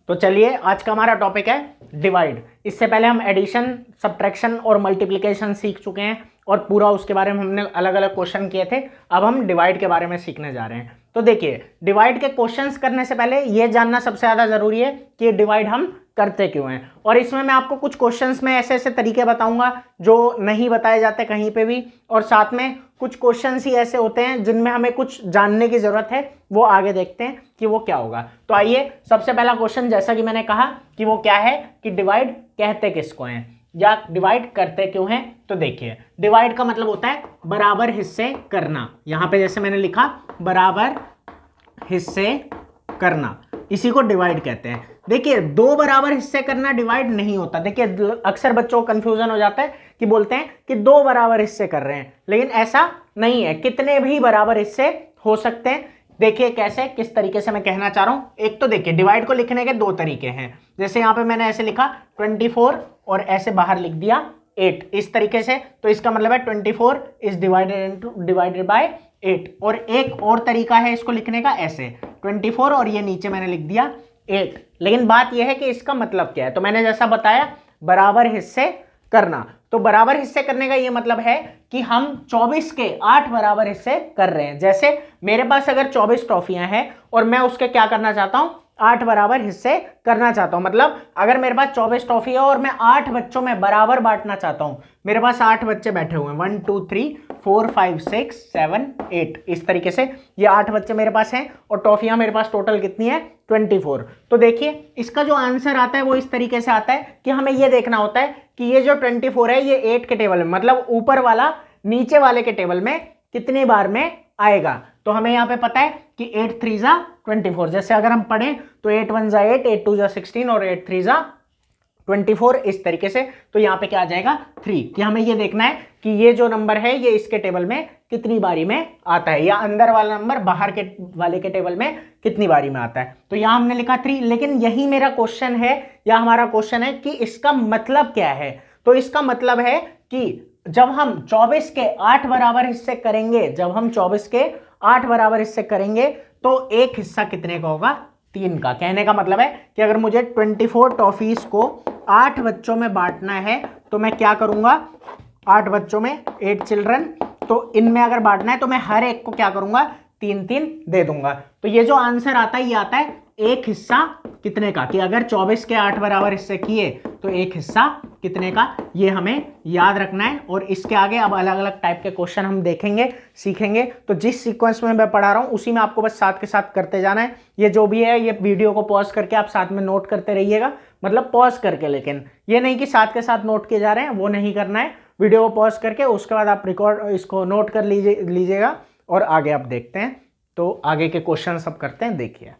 तो चलिए आज का हमारा टॉपिक है डिवाइड। इससे पहले हम एडिशन, सब्ट्रैक्शन और मल्टीप्लिकेशन सीख चुके हैं और पूरा उसके बारे में हमने अलग अलग क्वेश्चन किए थे। अब हम डिवाइड के बारे में सीखने जा रहे हैं। तो देखिए, डिवाइड के क्वेश्चंस करने से पहले ये जानना सबसे ज़्यादा ज़रूरी है कि डिवाइड हम करते क्यों हैं। और इसमें मैं आपको कुछ क्वेश्चंस में ऐसे ऐसे तरीके बताऊंगा जो नहीं बताए जाते कहीं पे भी, और साथ में कुछ क्वेश्चंस ही ऐसे होते हैं जिनमें हमें कुछ जानने की ज़रूरत है, वो आगे देखते हैं कि वो क्या होगा। तो आइए, सबसे पहला क्वेश्चन, जैसा कि मैंने कहा कि वो क्या है कि डिवाइड कहते किसको हैं या डिवाइड करते क्यों हैं। तो देखिए, डिवाइड का मतलब होता है बराबर हिस्से करना। यहां पे जैसे मैंने लिखा बराबर हिस्से करना, इसी को डिवाइड कहते हैं। देखिए, दो बराबर हिस्से करना डिवाइड नहीं होता। देखिए, अक्सर बच्चों को कंफ्यूजन हो जाता है कि बोलते हैं कि दो बराबर हिस्से कर रहे हैं, लेकिन ऐसा नहीं है। कितने भी बराबर हिस्से हो सकते हैं। देखिए कैसे, किस तरीके से मैं कहना चाह रहा हूं। एक तो देखिए, डिवाइड को लिखने के दो तरीके हैं। जैसे यहां पे मैंने ऐसे लिखा 24 और ऐसे बाहर लिख दिया 8, इस तरीके से। तो इसका मतलब है 24 इज डिवाइडेड बाय 8। और एक और तरीका है इसको लिखने का, ऐसे 24 और ये नीचे मैंने लिख दिया 8। लेकिन बात यह है कि इसका मतलब क्या है। तो मैंने जैसा बताया, बराबर हिस्से करना। तो बराबर हिस्से करने का ये मतलब है कि हम 24 के 8 बराबर हिस्से कर रहे हैं। जैसे मेरे पास अगर 24 ट्रॉफियां हैं और मैं उसके क्या करना चाहता हूं, 8 बराबर हिस्से करना चाहता हूं। मतलब अगर मेरे पास 24 ट्रॉफी है और मैं 8 बच्चों में बराबर बांटना चाहता हूं। मेरे पास 8 बच्चे बैठे हुए हैं, 1 2 3 4 5 6 7 8, इस तरीके से ये 8 बच्चे मेरे पास हैं और ट्रॉफियां मेरे पास टोटल कितनी है, 24। तो देखिए, इसका जो आंसर आता है वो इस तरीके से आता है कि हमें ये देखना होता है कि ये जो 24 है ये 8 के टेबल में, मतलब ऊपर वाला नीचे वाले के टेबल में कितनी बार में आएगा। तो हमें यहाँ पे पता है कि 8 3 जा 24। जैसे अगर हम पढ़ें तो 8 1 जा 8, 8 2 जा 16 और 8 3 जा 24, इस तरीके से। तो यहाँ पे क्या आ जाएगा 3, कि हमें ये देखना है कि ये जो नंबर है ये इसके टेबल में कितनी बारी में आता है, या अंदर वाला नंबर बाहर के वाले के टेबल में कितनी बारी में आता है। तो यहाँ हमने लिखा 3, लेकिन यही मेरा क्वेश्चन है या हमारा क्वेश्चन है कि इसका मतलब क्या है। तो इसका मतलब है कि जब हम 24 के 8 बराबर हिस्से करेंगे, जब हम 24 के 8 बराबर हिस्से करेंगे तो एक हिस्सा कितने का होगा, 3 का। कहने का मतलब है कि अगर मुझे 24 टॉफीज को 8 बच्चों में बांटना है तो मैं क्या करूंगा, 8 बच्चों में 8 चिल्ड्रन, तो इनमें अगर बांटना है तो मैं हर एक को क्या करूंगा, 3 3 दे दूंगा। तो ये जो आंसर आता है ये आता है एक हिस्सा कितने का, कि अगर 24 के 8 बराबर हिस्से किए तो एक हिस्सा कितने का, ये हमें याद रखना है। और इसके आगे अब अलग अलग टाइप के क्वेश्चन हम देखेंगे, सीखेंगे। तो जिस सीक्वेंस में मैं पढ़ा रहा हूं उसी में आपको बस साथ के साथ करते जाना है। ये जो भी है ये वीडियो को पॉज करके आप साथ में नोट करते रहिएगा, मतलब पॉज करके, लेकिन ये नहीं कि साथ के साथ नोट किए जा रहे हैं, वो नहीं करना है। वीडियो को पॉज करके उसके बाद आप रिकॉर्ड इसको नोट कर लीजिएगा और आगे आप देखते हैं। तो आगे के क्वेश्चन सब करते हैं, देखिए।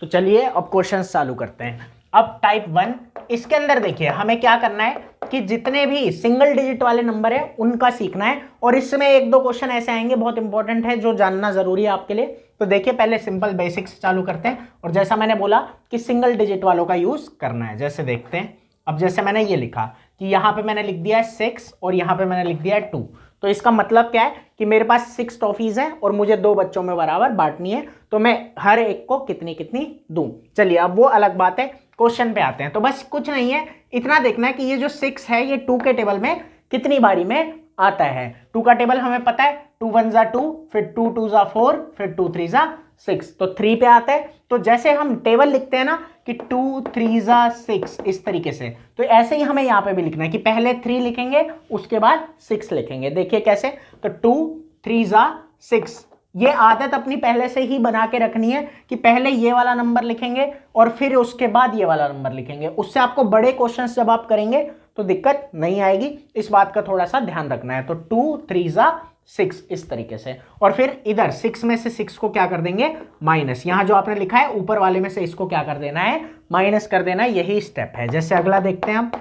तो चलिए अब क्वेश्चन चालू करते हैं। अब टाइप 1, इसके अंदर देखिए हमें क्या करना है कि जितने भी सिंगल डिजिट वाले नंबर है उनका सीखना है। और इसमें एक दो क्वेश्चन ऐसे आएंगे बहुत इंपॉर्टेंट है जो जानना जरूरी है आपके लिए। तो देखिए, पहले सिंपल बेसिक से चालू करते हैं। और जैसा मैंने बोला कि सिंगल डिजिट वालों का यूज करना है, जैसे देखते हैं। अब जैसे मैंने ये लिखा कि यहाँ पे मैंने लिख दिया है 6 और यहाँ पे मैंने लिख दिया है 2। तो इसका मतलब क्या है कि मेरे पास 6 टॉफीज हैं और मुझे 2 बच्चों में बराबर बांटनी है, तो मैं हर एक को कितनी कितनी दूं। चलिए, अब वो अलग बात है, क्वेश्चन पे आते हैं। तो बस कुछ नहीं है, इतना देखना है कि ये जो 6 है ये 2 के टेबल में कितनी बारी में आता है। 2 का टेबल हमें पता है, 2 1 जा 2, फिर 2 2 जा 4, फिर 2 3 जा 6, तो 3 पे आता है। तो जैसे हम टेबल लिखते हैं ना कि 2 3 जा 6, इस तरीके से, तो ऐसे ही हमें यहाँ पे भी लिखना है कि पहले 3 लिखेंगे उसके बाद 6 लिखेंगे। देखिए कैसे, तो 2 3 जा 6, ये आदत अपनी पहले से ही बना के रखनी है कि पहले ये वाला नंबर लिखेंगे और फिर उसके बाद ये वाला नंबर लिखेंगे। उससे आपको बड़े क्वेश्चंस जब आप करेंगे तो दिक्कत नहीं आएगी, इस बात का थोड़ा सा ध्यान रखना है। तो 2 3 जा 6, इस तरीके से। और फिर इधर 6 में से 6 को क्या कर देंगे, माइनस। यहां जो आपने लिखा है ऊपर वाले में से इसको क्या कर देना है, माइनस कर देना है। यही स्टेप है। जैसे अगला देखते हैं हम,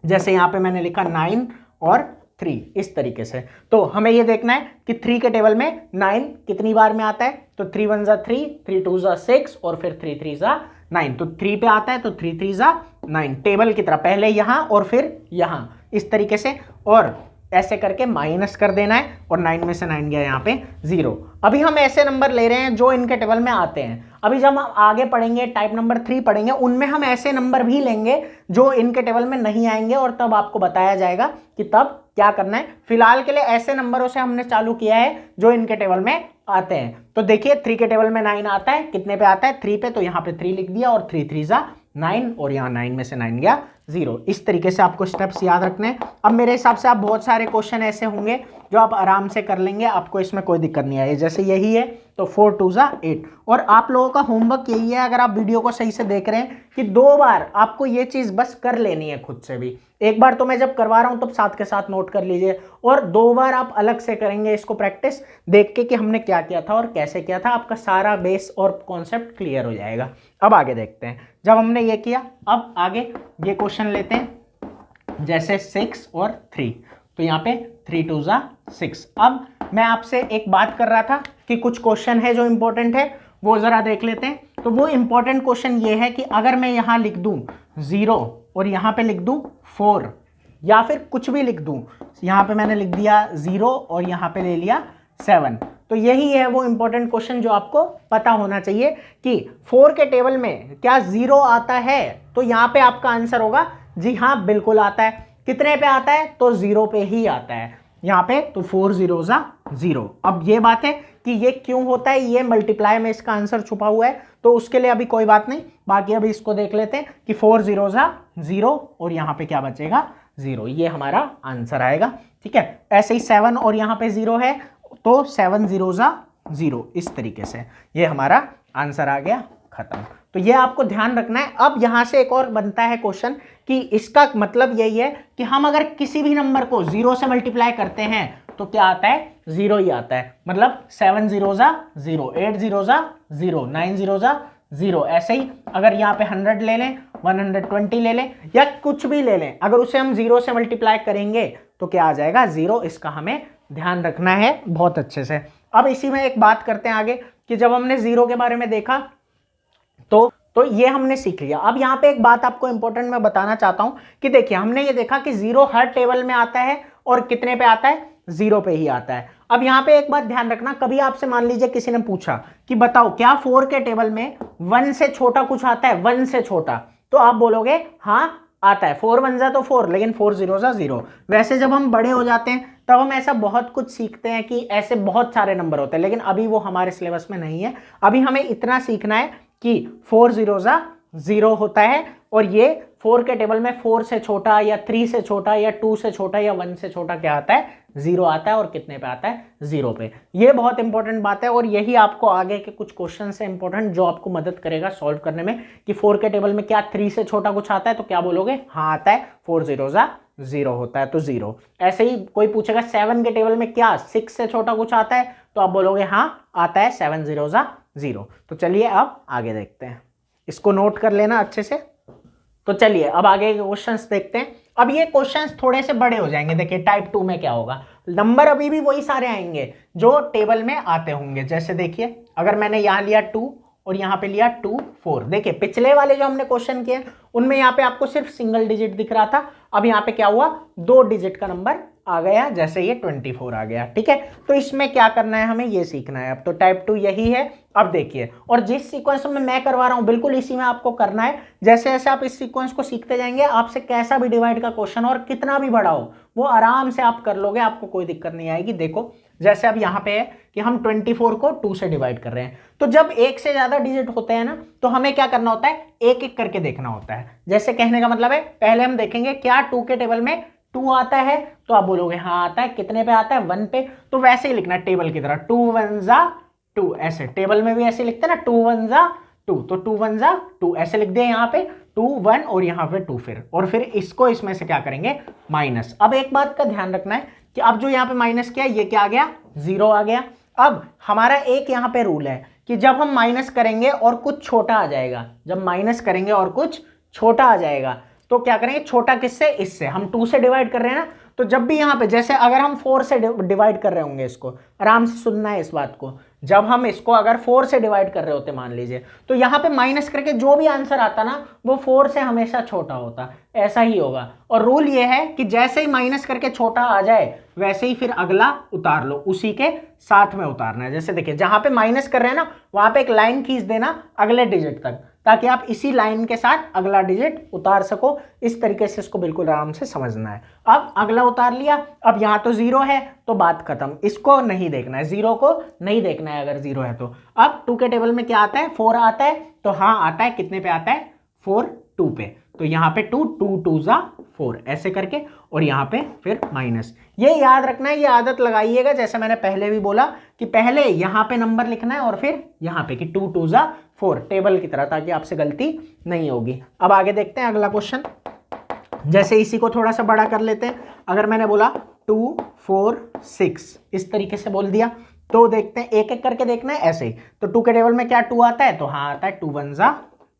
जैसे यहां पे मैंने लिखा 9 और 3, इस तरीके से। तो हमें ये देखना है कि 3 के टेबल में 9 कितनी बार में आता है। तो 3 1 जा 3, 3 2 जा 6 और फिर 3 3 जा 9। तो 3 पे आता है तो 3 3 जा 9, टेबल की तरह पहले यहां और फिर यहां, इस तरीके से। और ऐसे करके माइनस कर देना है और 9 में से 9 गया यहाँ पे 0। अभी हम ऐसे नंबर ले रहे हैं जो इनके टेबल में आते हैं। अभी जब हम आगे पढ़ेंगे टाइप नंबर 3 पढ़ेंगे, उनमें हम ऐसे नंबर भी लेंगे जो इनके टेबल में नहीं आएंगे और तब आपको बताया जाएगा कि तब क्या करना है। फिलहाल के लिए ऐसे नंबरों से हमने चालू किया है जो इनके टेबल में आते हैं। तो देखिए 3 के टेबल में 9 आता है, कितने पे आता है 3 पे, तो यहाँ पे 3 लिख दिया और 3 3 जा 9 और यहाँ 9 में से 9 गया 0। इस तरीके से आपको स्टेप्स याद रखने हैं। अब मेरे हिसाब से आप बहुत सारे क्वेश्चन ऐसे होंगे जो आप आराम से कर लेंगे, आपको इसमें कोई दिक्कत नहीं आएगी। जैसे यही है तो 4 2 जा 8। और आप लोगों का होमवर्क यही है, अगर आप वीडियो को सही से देख रहे हैं, कि 2 बार आपको ये चीज़ बस कर लेनी है खुद से भी। एक बार तो मैं जब करवा रहा हूं तब साथ के साथ नोट कर लीजिए, और 2 बार आप अलग से करेंगे इसको प्रैक्टिस देख के कि हमने क्या किया था और कैसे किया था। आपका सारा बेस और कॉन्सेप्ट क्लियर हो जाएगा। अब आगे देखते हैं। जब हमने ये किया, अब आगे ये क्वेश्चन लेते हैं, जैसे 6 और 3। तो यहाँ पे 3 2 जा 6। अब मैं आपसे एक बात कर रहा था कि कुछ क्वेश्चन है जो इंपॉर्टेंट है, वो ज़रा देख लेते हैं। तो वो इंपॉर्टेंट क्वेश्चन ये है कि अगर मैं यहाँ लिख दूँ 0 और यहाँ पे लिख दूँ 4, या फिर कुछ भी लिख दूँ, यहाँ पे मैंने लिख दिया 0 और यहाँ पे ले लिया 7, तो यही है वो इंपॉर्टेंट क्वेश्चन जो आपको पता होना चाहिए कि 4 के टेबल में क्या 0 आता है। तो यहाँ पे आपका आंसर होगा जी हाँ बिल्कुल आता है। कितने पे आता है, तो 0 पे ही आता है यहाँ पे, तो 4 0 जा 0। अब ये बात है कि ये क्यों होता है, ये मल्टीप्लाई में इसका आंसर छुपा हुआ है, तो उसके लिए अभी कोई बात नहीं। बाकी अभी इसको देख लेते हैं कि 4 0 जा 0 और यहाँ पे क्या बचेगा 0, ये हमारा आंसर आएगा। ठीक है, ऐसे ही 7 और यहाँ पे 0 है, तो 7 0 जा 0, इस तरीके से ये हमारा आंसर आ गया, खत्म। तो ये आपको ध्यान रखना है। अब यहाँ से एक और बनता है क्वेश्चन कि इसका मतलब यही है कि हम अगर किसी भी नंबर को 0 से मल्टीप्लाई करते हैं तो क्या आता है, 0 ही आता है। मतलब 7 0 जा 0, 8 0 जा 0, 9 0 जा 0। ऐसे ही अगर यहाँ पे 100 ले लें, 120 ले लें, या कुछ भी ले लें, अगर उसे हम 0 से मल्टीप्लाई करेंगे तो क्या आ जाएगा 0। इसका हमें ध्यान रखना है बहुत अच्छे से। अब इसी में एक बात करते हैं आगे कि जब हमने 0 के बारे में देखा तो ये हमने सीख लिया। अब यहाँ पे एक बात आपको इंपॉर्टेंट मैं बताना चाहता हूं कि देखिए हमने ये देखा कि 0 हर टेबल में आता है और कितने पे आता है, 0 पे ही आता है। अब यहाँ पे एक बात ध्यान रखना, कभी आपसे मान लीजिए किसी ने पूछा कि बताओ क्या 4 के टेबल में 1 से छोटा कुछ आता है, 1 से छोटा, तो आप बोलोगे हाँ आता है, 4 1 जा तो 4, लेकिन 4 0 जा 0। वैसे जब हम बड़े हो जाते हैं तब हम ऐसा बहुत कुछ सीखते हैं कि ऐसे बहुत सारे नंबर होते हैं, लेकिन अभी वो हमारे सिलेबस में नहीं है। अभी हमें इतना सीखना है कि 4 0 जा 0 होता है, और ये 4 के टेबल में 4 से छोटा या 3 से छोटा या 2 से छोटा या 1 से छोटा क्या आता है, 0 आता है, और कितने पे आता है, 0 पे। ये बहुत इंपॉर्टेंट बात है, और यही आपको आगे के कुछ क्वेश्चन से इंपॉर्टेंट जो आपको मदद करेगा सॉल्व करने में कि 4 के टेबल में क्या 3 से छोटा कुछ आता है, तो क्या बोलोगे हाँ आता है, 4 0 जा 0 होता है तो 0। ऐसे ही कोई पूछेगा 7 के टेबल में क्या 6 से छोटा कुछ आता है, तो आप बोलोगे हाँ आता है, 7 0 जा 0। तो चलिए अब आगे देखते हैं, इसको नोट कर लेना अच्छे से। तो चलिए अब आगे के क्वेश्चंस देखते हैं। अब ये क्वेश्चंस थोड़े से बड़े हो जाएंगे। देखिए टाइप 2 में क्या होगा, नंबर अभी भी वही सारे आएंगे जो टेबल में आते होंगे। जैसे देखिए अगर मैंने यहाँ लिया 2 और यहाँ पे लिया 2 4, देखिए पिछले वाले जो हमने क्वेश्चन किए उनमें यहाँ पे आपको सिर्फ सिंगल डिजिट दिख रहा था, अब यहाँ पे क्या हुआ 2 डिजिट का नंबर आ गया, जैसे ये 24 आ गया। ठीक है, तो इसमें क्या करना है, हमें ये सीखना है। अब तो टाइप 2 यही है। अब देखिए, और जिस सीक्वेंस में मैं करवा रहा हूं बिल्कुल इसी में आपको करना है। जैसे जैसे आप इस सीक्वेंस को सीखते जाएंगे, आपसे कैसा भी डिवाइड का क्वेश्चन और कितना भी बड़ा हो वो आराम से आप कर लोगे, आपको कोई दिक्कत नहीं आएगी। देखो जैसे अब यहाँ पे है कि हम 24 को 2 से डिवाइड कर रहे हैं, तो जब एक से ज्यादा डिजिट होते हैं ना तो हमें क्या करना होता है, एक एक करके देखना होता है। जैसे कहने का मतलब है पहले हम देखेंगे क्या 2 के टेबल में 2 आता है, तो आप बोलोगे हाँ आता है, कितने पे आता है 1 पे, तो वैसे ही लिखना है टेबल की तरह 2 1 जा 2, ऐसे टेबल में भी ऐसे लिखते हैं ना 2 1 जा 2, तो 2 1 जा 2 ऐसे लिख दिया यहाँ पे 2 1 और यहाँ पे 2 फिर इसको इसमें से क्या करेंगे माइनस। अब एक बात का ध्यान रखना है कि अब जो यहाँ पे माइनस किया ये क्या आ गया 0 आ गया। अब हमारा एक यहाँ पे रूल है कि जब हम माइनस करेंगे और कुछ छोटा आ जाएगा, जब माइनस करेंगे और कुछ छोटा आ जाएगा तो क्या करेंगे, छोटा किससे, इससे। हम 2 से डिवाइड कर रहे हैं ना, तो जब भी यहाँ पे जैसे अगर हम 4 से डिवाइड कर रहे होंगे, इसको आराम से सुनना है इस बात को, जब हम इसको अगर 4 से डिवाइड कर रहे होते मान लीजिए, तो यहाँ पे माइनस करके जो भी आंसर आता ना वो 4 से हमेशा छोटा होता, ऐसा ही होगा। और रूल ये है कि जैसे ही माइनस करके छोटा आ जाए वैसे ही फिर अगला उतार लो, उसी के साथ में उतारना है। जैसे देखिए जहां पे माइनस कर रहे हैं ना वहां पे एक लाइन खींच देना अगले डिजिट तक, ताकि आप इसी लाइन के साथ अगला डिजिट उतार सको। इस तरीके से इसको बिल्कुल आराम से समझना है। अब अगला उतार लिया, अब यहाँ तो 0 है तो बात खत्म, इसको नहीं देखना है, 0 को नहीं देखना है अगर 0 है तो। अब 2 के टेबल में क्या आता है, 4 आता है, तो हाँ आता है, कितने पे आता है, 4 2 पे, तो यहाँ पे 2 2 2 जा 4 ऐसे करके, और यहाँ पे फिर माइनस। ये याद रखना है, ये आदत लगाइएगा, जैसे मैंने पहले भी बोला कि पहले यहाँ पे नंबर लिखना है और फिर यहाँ पे कि 2 2 जा 4 टेबल की तरह, ताकि आपसे गलती नहीं होगी। अब आगे देखते हैं अगला क्वेश्चन। जैसे इसी को थोड़ा सा बड़ा कर लेते हैं। अगर मैंने बोला 2 4 6 इस तरीके से बोल दिया, तो देखते हैं एक एक करके देखना है ऐसे ही। तो 2 के टेबल में क्या 2 आता है, तो हाँ आता है, 2 1 जा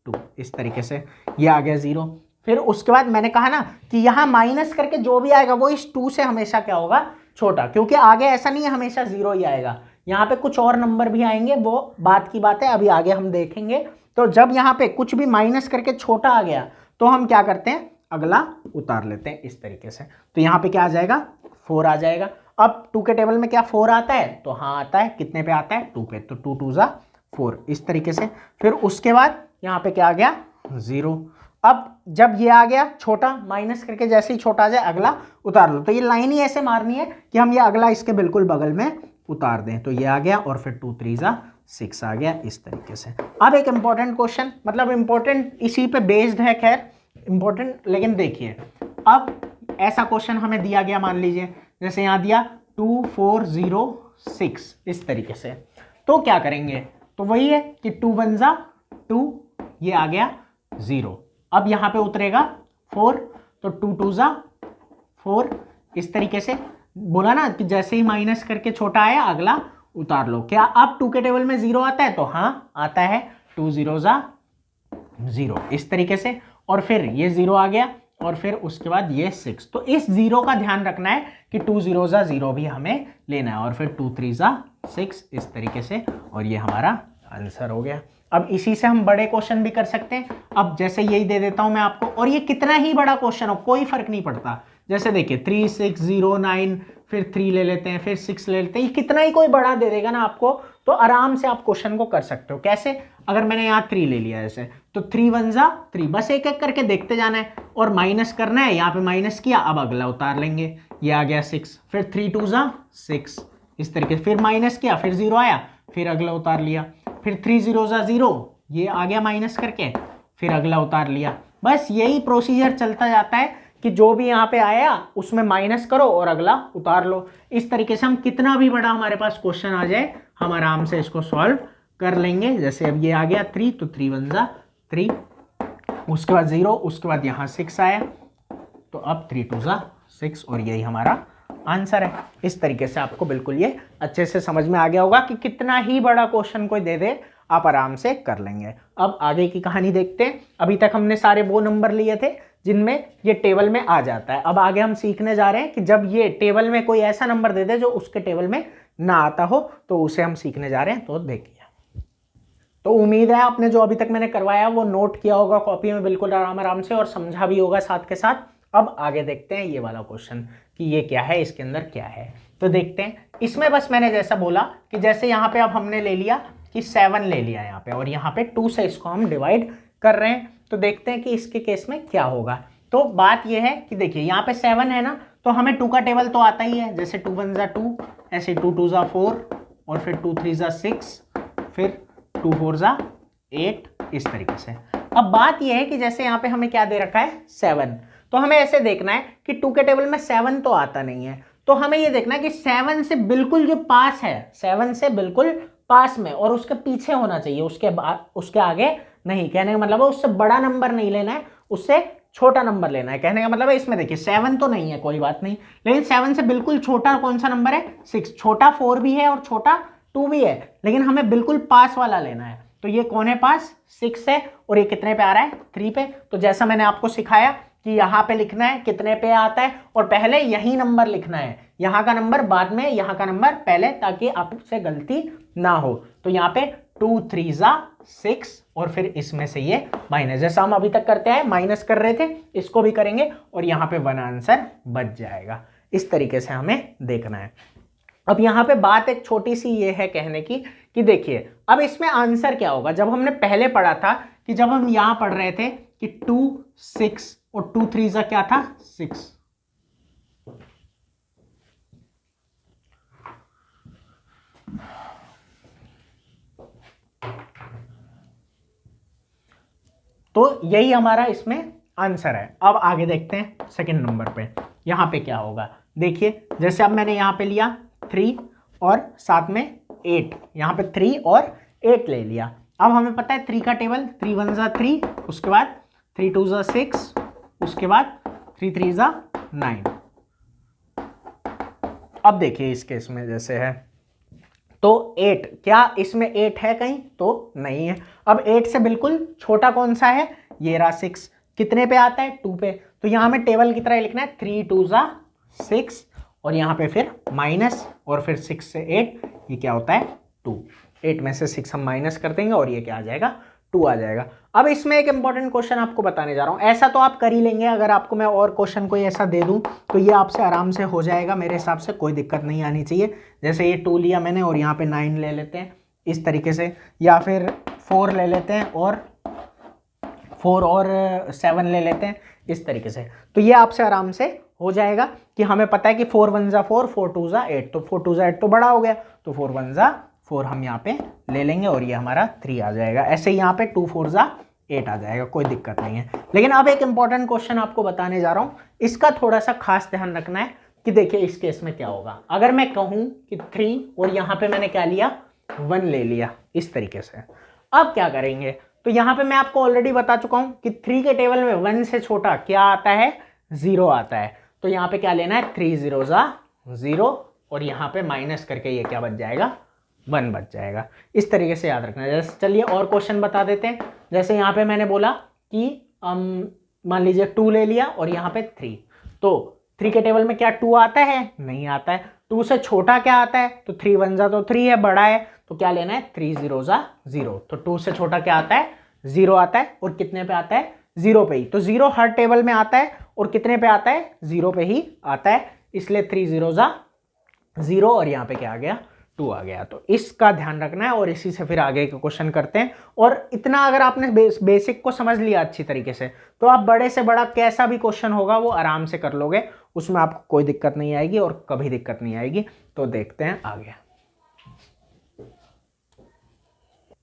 2 इस तरीके से, ये आ गया 0। फिर उसके बाद मैंने कहा ना कि यहाँ माइनस करके जो भी आएगा वो इस 2 से हमेशा क्या होगा, छोटा, क्योंकि आगे ऐसा नहीं है हमेशा 0 ही आएगा, यहाँ पे कुछ और नंबर भी आएंगे, वो बात की बात है, अभी आगे हम देखेंगे। तो जब यहाँ पे कुछ भी माइनस करके छोटा आ गया तो हम क्या करते हैं, अगला उतार लेते हैं इस तरीके से। तो यहाँ पे क्या आ जाएगा, 4 आ जाएगा। अब 2 के टेबल में क्या 4 आता है, तो हाँ आता है, कितने पे आता है, 2 पे, तो 2 2 जा 4 इस तरीके से। फिर उसके बाद यहाँ पे क्या आ गया, 0। अब जब ये आ गया छोटा, माइनस करके जैसे ही छोटा आ जाए अगला उतार लो। तो ये लाइन ही ऐसे मारनी है कि हम ये अगला इसके बिल्कुल बगल में उतार दें। तो ये आ गया और फिर 2 3 जा 6 आ गया इस तरीके से। अब एक इंपॉर्टेंट क्वेश्चन, मतलब इंपॉर्टेंट इसी पे बेस्ड है, खैर इंपॉर्टेंट, लेकिन देखिए अब ऐसा क्वेश्चन हमें दिया गया, मान लीजिए जैसे यहाँ दिया 2 4 0 6 इस तरीके से, तो क्या करेंगे, तो वही है कि 2 1 जा 2, ये आ गया 0। अब यहाँ पे उतरेगा 4, तो 2 2 जा 4 इस तरीके से। बोला ना कि जैसे ही माइनस करके छोटा आया अगला उतार लो। क्या अब 2 के टेबल में 0 आता है, तो हाँ आता है, 2 0 जा 0 इस तरीके से, और फिर ये 0 आ गया और फिर उसके बाद ये 6। तो इस 0 का ध्यान रखना है कि 2 0 जा 0 भी हमें लेना है, और फिर 2 3 जा 6 इस तरीके से, और ये हमारा आंसर हो गया। अब इसी से हम बड़े क्वेश्चन भी कर सकते हैं। अब जैसे यही दे देता हूं मैं आपको, और ये कितना ही बड़ा क्वेश्चन हो कोई फर्क नहीं पड़ता। जैसे देखिए 3 6 0 9, फिर 3 ले लेते हैं, फिर 6 ले लेते हैं, ये कितना ही कोई बड़ा दे देगा ना आपको, तो आराम से आप क्वेश्चन को कर सकते हो। कैसे, अगर मैंने यहाँ 3 ले लिया ऐसे, तो 3 1 जा 3, बस एक एक करके देखते जाना है और माइनस करना है। यहाँ पे माइनस किया, अब अगला उतार लेंगे, ये आ गया 6, फिर 3 2 जा 6 इस तरीके से, फिर माइनस किया, फिर 0 आया, फिर अगला उतार लिया, फिर 3 0 जा 0, ये आ गया माइनस करके, फिर अगला उतार लिया। बस यही प्रोसीजर चलता जाता है कि जो भी यहाँ पे आया उसमें माइनस करो और अगला उतार लो। इस तरीके से हम कितना भी बड़ा हमारे पास क्वेश्चन आ जाए हम आराम से इसको सॉल्व कर लेंगे। जैसे अब ये आ गया 3, तो 3 1 जा 3, उसके बाद 0, उसके बाद यहाँ 6 आया, तो अब 3 2 जा 6, और यही हमारा आंसर है। इस तरीके से आपको बिल्कुल ये अच्छे से समझ में आ गया होगा कि कितना ही बड़ा क्वेश्चन कोई दे दे आप आराम से कर लेंगे। अब आगे की कहानी देखते हैं। अभी तक हमने सारे वो नंबर लिए थे जिनमें ये टेबल में आ जाता है। अब आगे हम सीखने जा रहे हैं कि जब ये टेबल में कोई ऐसा नंबर दे दे जो उसके टेबल में ना आता हो, तो उसे हम सीखने जा रहे हैं। तो देखिए, तो उम्मीद है आपने जो अभी तक मैंने करवाया वो नोट किया होगा कॉपी में बिल्कुल आराम से, और समझा भी होगा साथ के साथ। अब आगे देखते हैं ये वाला क्वेश्चन कि ये क्या है, इसके अंदर क्या है। तो देखते हैं, इसमें बस मैंने जैसा बोला कि जैसे यहाँ पे अब हमने ले लिया कि 7 ले लिया यहाँ पे, और यहाँ पे 2 से इसको हम डिवाइड कर रहे हैं। तो देखते हैं कि इसके केस में क्या होगा। तो बात ये है कि देखिए यहाँ पे 7 है ना, तो हमें 2 का टेबल तो आता ही है, जैसे 2 1 जा 2, ऐसे 2 2 जा 4, और फिर 2 3 जा 6, फिर 2 4 जा 8 इस तरीके से। अब बात यह है कि जैसे यहाँ पे हमें क्या दे रखा है 7, तो हमें ऐसे देखना है कि 2 के टेबल में 7 तो आता नहीं है, तो हमें ये देखना है कि 7 से बिल्कुल जो पास है, 7 से बिल्कुल पास में और उसके पीछे होना चाहिए, उसके आगे नहीं। कहने का मतलब है उससे बड़ा नंबर नहीं लेना है, उससे छोटा नंबर लेना है। कहने का मतलब है इसमें देखिए 7 तो नहीं है, कोई बात नहीं, लेकिन 7 से बिल्कुल छोटा कौन सा नंबर है 6। छोटा 4 भी है और छोटा 2 भी है, लेकिन हमें बिल्कुल पास वाला लेना है। तो ये कौन है पास, 6 है, और ये कितने पे आ रहा है 3 पे। तो जैसा मैंने आपको सिखाया कि यहाँ पे लिखना है कितने पे आता है, और पहले यही नंबर लिखना है, यहाँ का नंबर बाद में, यहाँ का नंबर पहले, ताकि आपसे गलती ना हो। तो यहाँ पे 2 3 जा 6 और फिर इसमें से ये माइनस, जैसा हम अभी तक करते हैं माइनस कर रहे थे, इसको भी करेंगे और यहाँ पे 1 आंसर बच जाएगा। इस तरीके से हमें देखना है। अब यहाँ पे बात एक छोटी सी ये है कहने की कि देखिए अब इसमें आंसर क्या होगा। जब हमने पहले पढ़ा था कि जब हम यहाँ पढ़ रहे थे कि 2 6 और 2 3 जा क्या था 6, तो यही हमारा इसमें आंसर है। अब आगे देखते हैं सेकंड नंबर पे, यहाँ पे क्या होगा। देखिए जैसे अब मैंने यहाँ पे लिया 3 और साथ में 8, यहाँ पे 3 और 8 ले लिया। अब हमें पता है 3 का टेबल, 3 1 जा 3, उसके बाद 3 2 जा 6, उसके बाद 3 3 जा 9। अब देखिए इस केस में जैसे है तो 8, क्या इसमें 8 है कहीं, तो नहीं है। अब 8 से बिल्कुल छोटा कौन सा है, ये रहा 6, कितने पे आता है 2 पे। तो यहाँ में टेबल की तरह लिखना है 3 2 जा 6 और यहाँ पे फिर माइनस और फिर 6 से 8, ये क्या होता है 2। 8 में से 6 हम माइनस कर देंगे और ये क्या आ जाएगा 2 आ जाएगा। अब इसमें एक इंपॉर्टेंट क्वेश्चन आपको बताने जा रहा हूँ। ऐसा तो आप कर ही लेंगे, अगर आपको मैं और क्वेश्चन कोई ऐसा दे दूँ तो ये आपसे आराम से हो जाएगा, मेरे हिसाब से कोई दिक्कत नहीं आनी चाहिए। जैसे ये 2 लिया मैंने और यहाँ पे 9 ले लेते हैं इस तरीके से, या फिर 4 ले लेते हैं और 4 और 7 ले लेते हैं इस तरीके से। तो ये आपसे आराम से हो जाएगा कि हमें पता है कि 4 1 जा 4, 4 2 जा 8, तो 4 2 जा 8 तो बड़ा हो गया, तो 4 1 जा 4 हम यहाँ पे ले लेंगे और ये हमारा 3 आ जाएगा। ऐसे ही यहाँ पे 2 4 जा 8 आ जाएगा, कोई दिक्कत नहीं है। लेकिन अब एक इंपॉर्टेंट क्वेश्चन आपको बताने जा रहा हूँ, इसका थोड़ा सा खास ध्यान रखना है कि देखिए इस केस में क्या होगा। अगर मैं कहूँ कि 3 और यहाँ पे मैंने क्या लिया 1 ले लिया इस तरीके से, अब क्या करेंगे। तो यहाँ पे मैं आपको ऑलरेडी बता चुका हूँ कि 3 के टेबल में 1 से छोटा क्या आता है 0 आता है। तो यहाँ पे क्या लेना है 3 0 जा 0 और यहाँ पे माइनस करके ये क्या बच जाएगा 1 बच जाएगा। इस तरीके से याद रखना है। जैसे चलिए और क्वेश्चन बता देते हैं। जैसे यहाँ पे मैंने बोला कि मान लीजिए 2 ले लिया और यहाँ पे 3, तो 3 के टेबल में क्या 2 आता है, नहीं आता है। 2 से छोटा क्या आता है, तो 3 1 जा तो 3 है, बड़ा है तो क्या लेना है 3 0 जा 0। तो 2 से छोटा क्या आता है 0 आता है और कितने पे आता है 0 पे ही। तो 0 हर टेबल में आता है और कितने पे आता है 0 पे ही आता है, इसलिए 3 0 जा 0 और यहाँ पे क्या आ गया 2 आ गया। तो इसका ध्यान रखना है और इसी से फिर आगे के क्वेश्चन करते हैं। और इतना अगर आपने बेसिक को समझ लिया अच्छी तरीके से तो आप बड़े से बड़ा कैसा भी क्वेश्चन होगा वो आराम से कर लोगे, उसमें आपको कोई दिक्कत नहीं आएगी और कभी दिक्कत नहीं आएगी। तो देखते हैं आगे।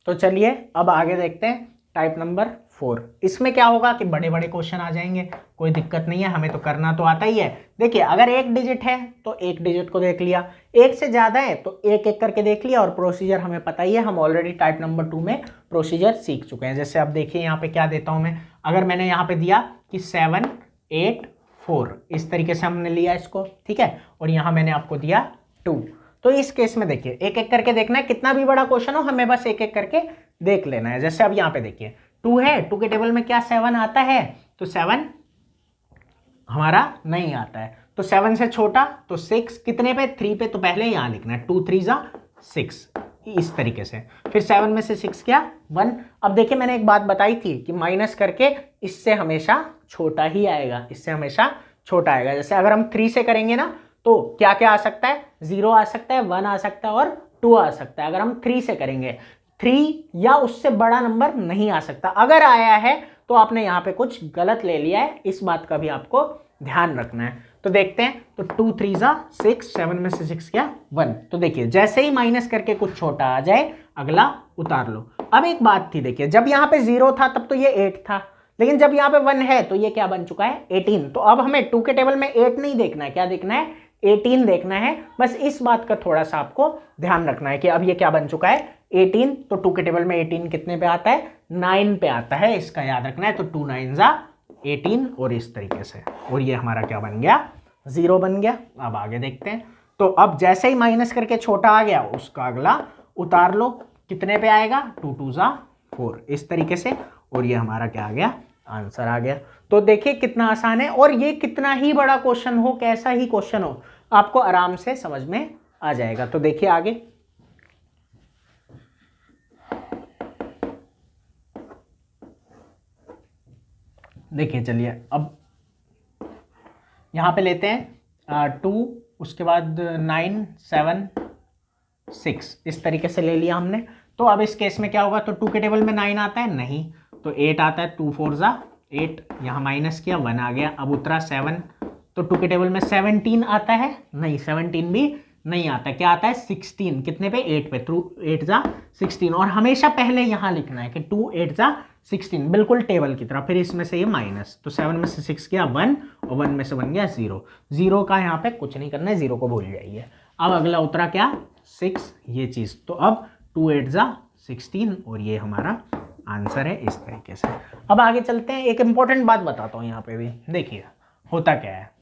तो चलिए अब आगे देखते हैं टाइप नंबर 4। इसमें क्या होगा कि बड़े बड़े क्वेश्चन आ जाएंगे, कोई दिक्कत नहीं है, हमें तो करना तो आता ही है। देखिए अगर एक डिजिट है तो एक डिजिट को देख लिया, एक से ज़्यादा है तो एक एक करके देख लिया, और प्रोसीजर हमें पता ही है, हम ऑलरेडी टाइप नंबर 2 में प्रोसीजर सीख चुके हैं। जैसे अब देखिए यहाँ पे क्या देता हूँ मैं, अगर मैंने यहाँ पे दिया कि 7 8 4 इस तरीके से हमने लिया इसको, ठीक है, और यहाँ मैंने आपको दिया 2, तो इस केस में देखिए एक एक करके देखना है, कितना भी बड़ा क्वेश्चन हो हमें बस एक एक करके देख लेना है। जैसे अब यहाँ पे देखिए 2 है, 2 के टेबल में क्या 7 आता है, तो 7 हमारा नहीं आता है। तो 7 से छोटा तो 6, कितने पे 3 पे, तो पहले यहाँ लिखना है 2 3 जा 6 इस तरीके से। फिर 7 में से 6 क्या 1। अब देखिए मैंने एक बात बताई थी कि माइनस करके इससे हमेशा छोटा ही आएगा, इससे हमेशा छोटा आएगा। जैसे अगर हम 3 से करेंगे ना तो क्या क्या आ सकता है, 0 आ सकता है, 1 आ सकता है और 2 आ सकता है। अगर हम 3 से करेंगे 3 या उससे बड़ा नंबर नहीं आ सकता, अगर आया है तो आपने यहाँ पे कुछ गलत ले लिया है, इस बात का भी आपको ध्यान रखना है। तो देखते हैं, तो 2 3 जा 6, 7 में से 6 क्या 1। तो देखिए जैसे ही माइनस करके कुछ छोटा आ जाए अगला उतार लो। अब एक बात थी, देखिए जब यहाँ पे 0 था तब तो ये 8 था, लेकिन जब यहाँ पे 1 है तो ये क्या बन चुका है 18। तो अब हमें 2 के टेबल में 8 नहीं देखना है, क्या देखना है 18 देखना है। बस इस बात का थोड़ा सा आपको ध्यान रखना है कि अब ये क्या बन चुका है 18। तो 2 के टेबल में 18 कितने पे आता है 9 पे आता है, इसका याद रखना है। तो 2 9 जा 18 और इस तरीके से, और ये हमारा क्या बन गया 0 बन गया। अब आगे देखते हैं, तो अब जैसे ही माइनस करके छोटा आ गया उसका अगला उतार लो, कितने पे आएगा 2 2 जा 4 इस तरीके से, और ये हमारा क्या आ गया आंसर आ गया। तो देखिए कितना आसान है, और ये कितना ही बड़ा क्वेश्चन हो, कैसा ही क्वेश्चन हो, आपको आराम से समझ में आ जाएगा। तो देखिए आगे, देखिए चलिए अब यहाँ पे लेते हैं 2, उसके बाद 9 7 6, इस तरीके से ले लिया हमने। तो अब इस केस में क्या होगा, तो 2 के टेबल में 9 आता है नहीं, तो 8 आता है, 2 4 जा 8, यहाँ माइनस किया 1 आ गया। अब उतरा 7, तो 2 के टेबल में 17 आता है नहीं, 17 भी नहीं आता। क्या आता है 16, कितने पे 8 पे, 2 8 जा 16, और हमेशा पहले यहाँ लिखना है कि 2 8 जा 16, बिल्कुल टेबल की तरह। फिर इसमें से ये माइनस, तो 7 में से 6 गया 1 और 1 में से बन गया 0। 0 का यहाँ पे कुछ नहीं करना है, 0 को भूल जाइए। अब अगला उतरा क्या 6, ये चीज़। तो अब 2 8 जा 16 और ये हमारा आंसर है इस तरीके से। अब आगे चलते हैं, एक इंपॉर्टेंट बात बताता हूँ यहाँ पे भी। देखिए होता क्या है,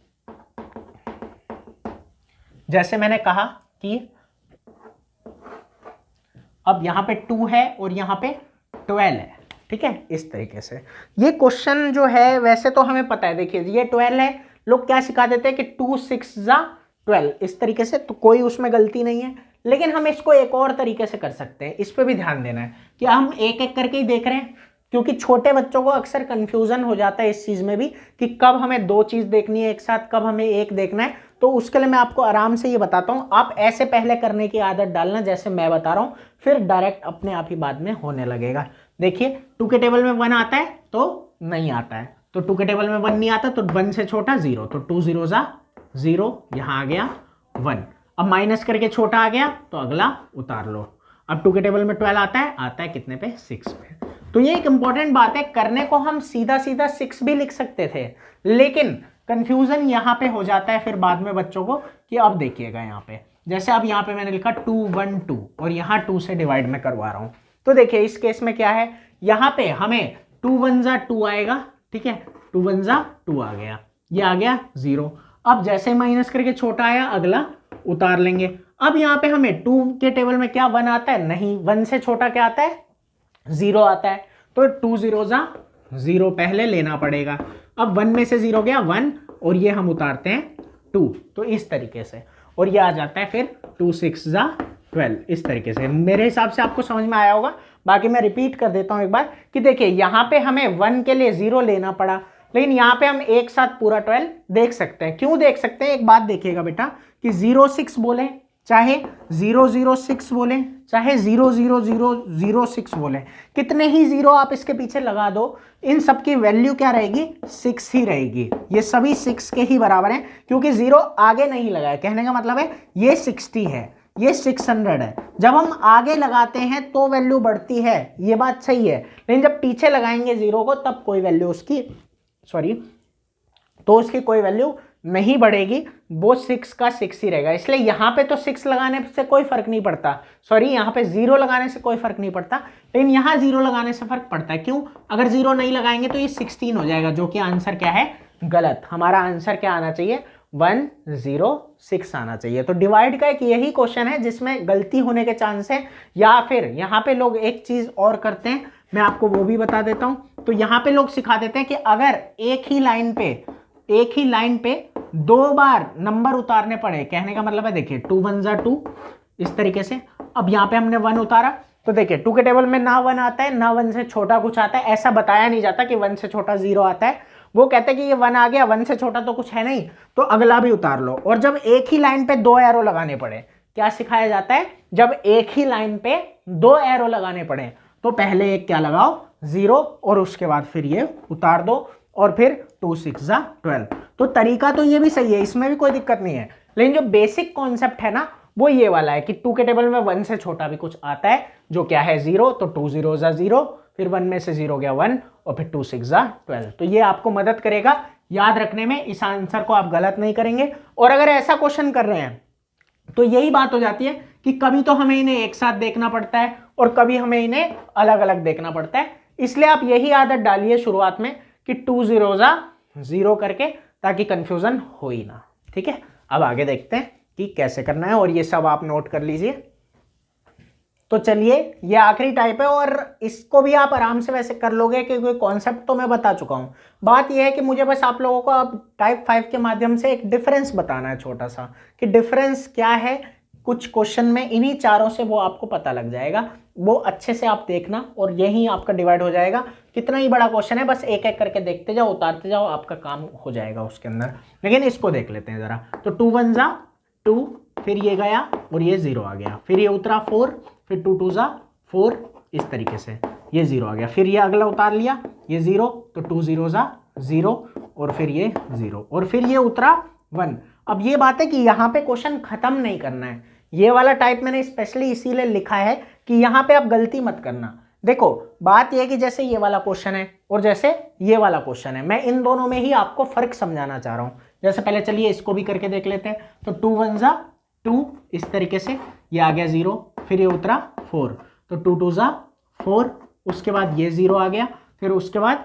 जैसे मैंने कहा कि अब यहाँ पे 2 है और यहाँ पे 12 है, ठीक है। इस तरीके से ये क्वेश्चन जो है वैसे तो हमें पता है, देखिए ये 12 है, लोग क्या सिखा देते हैं कि 2 6 जा 12, इस तरीके से, तो कोई उसमें गलती नहीं है। लेकिन हम इसको एक और तरीके से कर सकते हैं, इस पे भी ध्यान देना है कि हम एक एक करके ही देख रहे हैं, क्योंकि छोटे बच्चों को अक्सर कंफ्यूजन हो जाता है इस चीज़ में भी कि कब हमें 2 चीज़ देखनी है एक साथ, कब हमें एक देखना है। तो उसके लिए मैं आपको आराम से ये बताता हूँ, आप ऐसे पहले करने की आदत डालना जैसे मैं बता रहा हूँ, फिर डायरेक्ट अपने आप ही बाद में होने लगेगा। देखिए 2 के टेबल में 1 आता है तो नहीं आता है, तो 2 के टेबल में 1 नहीं आता, तो 1 से छोटा 0, तो 2 0 जा 0, यहाँ आ गया 1। अब माइनस करके छोटा आ गया तो अगला उतार लो। अब 2 के टेबल में 12 आता है कितने पे 6 पे। तो ये एक इंपॉर्टेंट बात है, करने को हम सीधा सीधा 6 भी लिख सकते थे, लेकिन कंफ्यूजन यहाँ पे हो जाता है फिर बाद में बच्चों को कि अब देखिएगा यहाँ पे, जैसे अब यहाँ पे मैंने लिखा 2 1 2 और यहाँ 2 से डिवाइड में करवा रहा हूँ। तो देखिए इस केस में क्या है, यहाँ पे हमें 2 1 जा 2 आएगा, ठीक है, 2 1 जा 2 आ गया, ये आ गया 0। अब जैसे माइनस करके छोटा आया अगला उतार लेंगे। अब यहाँ पे हमें 2 के टेबल में क्या 1 आता है नहीं, 1 से छोटा क्या आता है 0 आता है, तो 2 0 जा 0 पहले लेना पड़ेगा। अब 1 में से 0 गया 1 और ये हम उतारते हैं 2, तो इस तरीके से, और ये आ जाता है फिर 2 6 जा 12, इस तरीके से। मेरे हिसाब से आपको समझ में आया होगा, बाकी मैं रिपीट कर देता हूँ एक बार कि देखिए यहाँ पे हमें 1 के लिए 0 लेना पड़ा, लेकिन यहाँ पे हम एक साथ पूरा 12 देख सकते हैं। क्यों देख सकते हैं, एक बात देखिएगा बेटा कि 0 6 बोले, चाहे 0 0 6 बोले, चाहे 0 0 0 0 6 बोले, कितने ही 0 आप इसके पीछे लगा दो, इन सब की वैल्यू क्या रहेगी 6 ही रहेगी। ये सभी 6 के ही बराबर हैं, क्योंकि 0 आगे नहीं लगाया। कहने का मतलब है ये 60 है, ये 600 है। जब हम आगे लगाते हैं तो वैल्यू बढ़ती है, ये बात सही है, लेकिन जब पीछे लगाएंगे 0 को तब कोई वैल्यू उसकी तो उसकी कोई वैल्यू नहीं बढ़ेगी, वो 6 का 6 ही रहेगा। इसलिए यहाँ पे तो 6 लगाने से कोई फर्क नहीं पड़ता, यहाँ पे 0 लगाने से कोई फर्क नहीं पड़ता, लेकिन यहाँ 0 लगाने से फर्क पड़ता है। क्यों, अगर 0 नहीं लगाएंगे तो ये 16 हो जाएगा, जो कि आंसर क्या है गलत। हमारा आंसर क्या आना चाहिए 106 आना चाहिए। तो डिवाइड का एक यही क्वेश्चन है जिसमें गलती होने के चांस है, या फिर यहाँ पे लोग एक चीज और करते हैं, मैं आपको वो भी बता देता हूं। तो यहाँ पे लोग सिखा देते हैं कि अगर एक ही लाइन पे 2 बार नंबर उतारने पड़े, कहने का मतलब है देखिए 2 1 जा 2, इस तरीके से। अब यहाँ पे हमने 1 उतारा, तो देखिए 2 के टेबल में ना 1 आता है ना 1 से छोटा कुछ आता है, ऐसा बताया नहीं जाता कि 1 से छोटा 0 आता है। वो कहते हैं कि ये 1 आ गया, 1 से छोटा तो कुछ है नहीं, तो अगला भी उतार लो। और जब एक ही लाइन पे 2 एरो लगाने पड़े, क्या सिखाया जाता है, जब एक ही लाइन पे 2 एरो लगाने पड़े तो पहले एक क्या लगाओ 0 और उसके बाद फिर ये उतार दो, और फिर 2 6 जा 12। तो तरीका तो ये भी सही है, इसमें भी कोई दिक्कत नहीं है, लेकिन जो बेसिक कॉन्सेप्ट है ना वो ये वाला है कि 2 के टेबल में 1 से छोटा भी कुछ आता है जो क्या है 0, तो 2 0 जा 0, फिर 1 में से 0 गया 1 और फिर 2 6 जा 12। तो ये आपको मदद करेगा याद रखने में, इस आंसर को आप गलत नहीं करेंगे। और अगर ऐसा क्वेश्चन कर रहे हैं तो यही बात हो जाती है कि कभी तो हमें इन्हें एक साथ देखना पड़ता है और कभी हमें इन्हें अलग अलग देखना पड़ता है। इसलिए आप यही आदत डालिए शुरुआत में कि 2 0 जा 0 करके, ताकि कंफ्यूजन हो ही ना। ठीक है, अब आगे देखते हैं कि कैसे करना है, और ये सब आप नोट कर लीजिए। तो चलिए ये आखिरी टाइप है और इसको भी आप आराम से वैसे कर लोगे क्योंकि कॉन्सेप्ट तो मैं बता चुका हूँ। बात यह है कि मुझे बस आप लोगों को अब टाइप 5 के माध्यम से एक डिफरेंस बताना है छोटा सा, कि डिफरेंस क्या है कुछ क्वेश्चन में, इन्हीं चारों से वो आपको पता लग जाएगा वो अच्छे से आप देखना और यही आपका डिवाइड हो जाएगा। कितना ही बड़ा क्वेश्चन है, बस एक एक करके देखते जाओ, उतारते जाओ, आपका काम हो जाएगा उसके अंदर। लेकिन इसको देख लेते हैं ज़रा। तो 2 1 जा 2, फिर ये गया और ये 0 आ गया, फिर ये उतरा 4, फिर 2 2 जा 4, इस तरीके से ये 0 आ गया, फिर ये अगला उतार लिया ये 0, तो 2 0 जा 0 और फिर ये 0 और फिर ये उतरा 1। अब ये बात है कि यहाँ पे क्वेश्चन खत्म नहीं करना है, ये वाला टाइप मैंने स्पेशली इसीलिए लिखा है कि यहाँ पे आप गलती मत करना। देखो बात यह है कि जैसे ये वाला क्वेश्चन है और जैसे ये वाला क्वेश्चन है, मैं इन दोनों में ही आपको फर्क समझाना चाह रहा हूँ। जैसे पहले चलिए इसको भी करके देख लेते हैं। तो 2 1 जा 2, इस तरीके से ये आ गया 0, फिर ये उतरा 4, तो 2 2 जा 4, उसके बाद ये 0 आ गया, फिर उसके बाद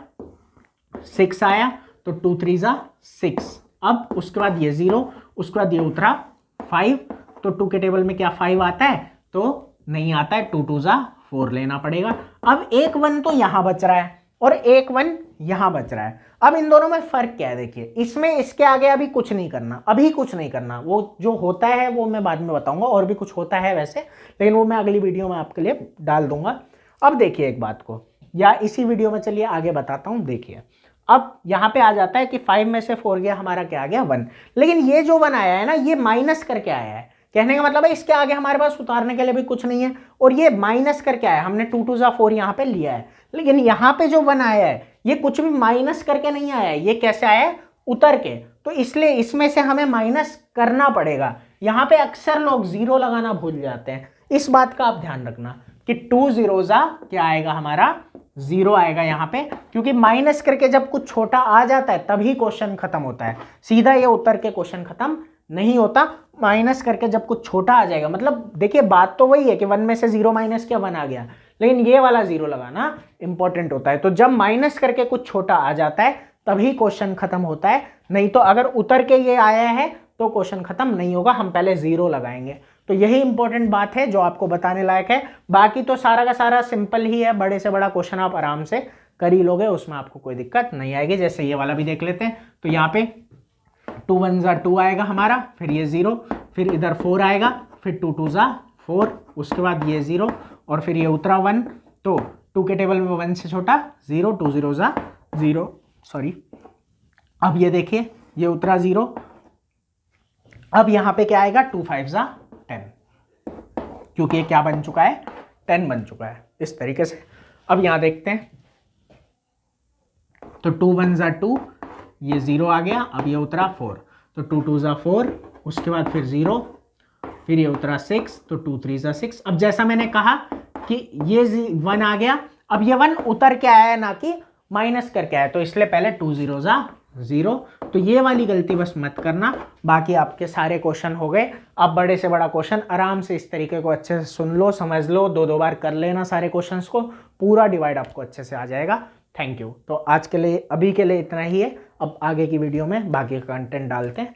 6 आया, तो 2 3 जा 6, अब उसके बाद ये 0, उसके बाद ये उतरा 5, तो 2 के टेबल में क्या 5 आता है? तो नहीं आता है, 2 2 जा 4 लेना पड़ेगा। अब एक 1 तो यहां बच रहा है और एक 1 यहां बच रहा है। अब इन दोनों में फर्क क्या है? देखिए इसमें इसके आगे अभी कुछ नहीं करना, अभी कुछ नहीं करना, वो जो होता है वो मैं बाद में बताऊंगा, और भी कुछ होता है वैसे, लेकिन वो मैं अगली वीडियो में आपके लिए डाल दूंगा। अब देखिए एक बात को, या इसी वीडियो में चलिए आगे बताता हूं। देखिए अब यहाँ पे आ जाता है कि 5 में से 4 गया, हमारा क्या आ गया 1, लेकिन ये जो 1 आया है ना, ये माइनस करके आया है। कहने का मतलब है इसके आगे हमारे पास उतारने के लिए भी कुछ नहीं है, और ये माइनस करके आया, हमने 2 2 जा 4 यहाँ पे लिया है। लेकिन यहाँ पे जो 1 आया है ये कुछ भी माइनस करके नहीं आया है, ये कैसे आया है? उतर के। तो इसलिए इसमें से हमें माइनस करना पड़ेगा। यहाँ पे अक्सर लोग 0 लगाना भूल जाते हैं, इस बात का आप ध्यान रखना कि 2 0 जा क्या आएगा हमारा? 0 आएगा यहाँ पे, क्योंकि माइनस करके जब कुछ छोटा आ जाता है तभी क्वेश्चन खत्म होता है, सीधा ये उतर के क्वेश्चन खत्म नहीं होता। माइनस करके जब कुछ छोटा आ जाएगा, मतलब देखिए बात तो वही है कि 1 में से 0 माइनस किया 1 आ गया, लेकिन ये वाला 0 लगाना इंपॉर्टेंट होता है। तो जब माइनस करके कुछ छोटा आ जाता है तभी क्वेश्चन खत्म होता है, नहीं तो अगर उतर के ये आया है तो क्वेश्चन खत्म नहीं होगा, हम पहले 0 लगाएंगे। तो यही इंपॉर्टेंट बात है जो आपको बताने लायक है। बाकी तो सारा का सारा सिंपल ही है, बड़े से बड़ा क्वेश्चन आप आराम से कर ही लोगे, उसमें आपको कोई दिक्कत नहीं आएगी। जैसे ये वाला भी देख लेते हैं। तो यहाँ पे 2 1 जा 2 आएगा हमारा, फिर ये 0, फिर इधर 4 आएगा, फिर 2 2 जा 4, उसके बाद ये 0 और फिर ये उतरा 1, तो 2 के टेबल में 1 से छोटा 0, 2 0 जा 0, सॉरी। अब ये देखिए ये उतरा 0, अब यहाँ पे क्या आएगा? 2 5 जा 10, क्योंकि ये क्या बन चुका है? 10 बन चुका है, इस तरीके से। अब यहाँ देखते हैं, तो 2 1 जा 2, ये 0 आ गया, अब ये उतरा 4, तो 2 2 जा 4, उसके बाद फिर 0, फिर ये उतरा 6, तो 2 3 जा 6। अब जैसा मैंने कहा कि ये 1 आ गया, अब ये 1 उतर के आया है ना कि माइनस करके आया, तो इसलिए पहले 2 0 जा 0। तो ये वाली गलती बस मत करना, बाकी आपके सारे क्वेश्चन हो गए। अब बड़े से बड़ा क्वेश्चन आराम से इस तरीके को अच्छे से सुन लो, समझ लो, 2 बार कर लेना सारे क्वेश्चंस को, पूरा डिवाइड आपको अच्छे से आ जाएगा। Thank you. तो आज के लिए, अभी के लिए इतना ही है, अब आगे की वीडियो में बाकी का कंटेंट डालते हैं।